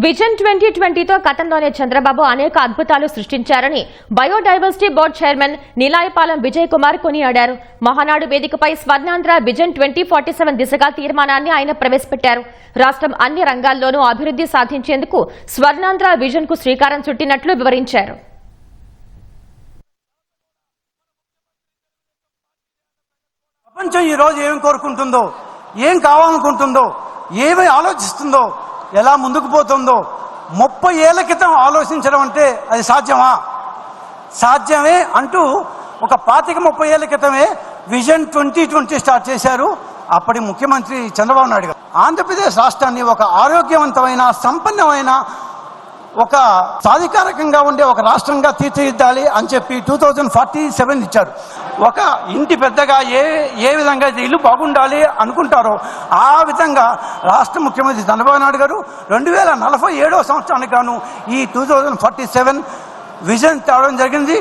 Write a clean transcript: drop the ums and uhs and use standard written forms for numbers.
Vision 2020తో గతంలోనే చంద్రబాబు అనేక అద్భుతాలు సృష్టించారని biodiversity board chairman Nilayapalem Vijay Kumar కొనియాడారు. మహానాడు వేదికపై స్వర్ణాంధ్ర విజన్ 2047 దిశగా తీర్మానాన్ని ఆయన ప్రవేశపెట్టారు. రాష్ట్రం అన్ని రంగాల్లోనూ అభివృద్ధి సాధించేందుకు స్వర్ణాంధ్ర విజన్ కు శ్రీకారం చుట్టినట్లు వివరించారు. ప్రపంచం ఈ రోజు ఏం కోరుకుంటుందో, ఏం కావాలనుకుంటుందో, ఏమి ఆలోచిస్తుందో, ఎలా ముందుకు పోతుందో 30 ఏళ్ల క్రితం ఆలోచించడం అంటే అది సాధ్యమా? సాధ్యమే అంటూ ఒక 25-30 ఏళ్ల క్రితమే విజన్ 2020 స్టార్ట్ చేశారు అప్పటి ముఖ్యమంత్రి చంద్రబాబు నాయుడు గారు. ఆంధ్రప్రదేశ్ రాష్ట్రాన్ని ఒక ఆరోగ్యవంతమైన, సంపన్నమైన, ఒక సాధికారకంగా ఉండే ఒక రాష్ట్రంగా తీర్చిదిద్దాలి అని చెప్పి 2047 ఇచ్చారు. ఒక ఇంటి పెద్దగా ఏ విధంగా ఇల్లు బాగుండాలి అనుకుంటారో ఆ విధంగా రాష్ట్ర ముఖ్యమంత్రి చంద్రబాబు నాయుడు గారు 2047 సంవత్సరానికి గాను ఈ 2047 విజన్ తేవడం జరిగింది.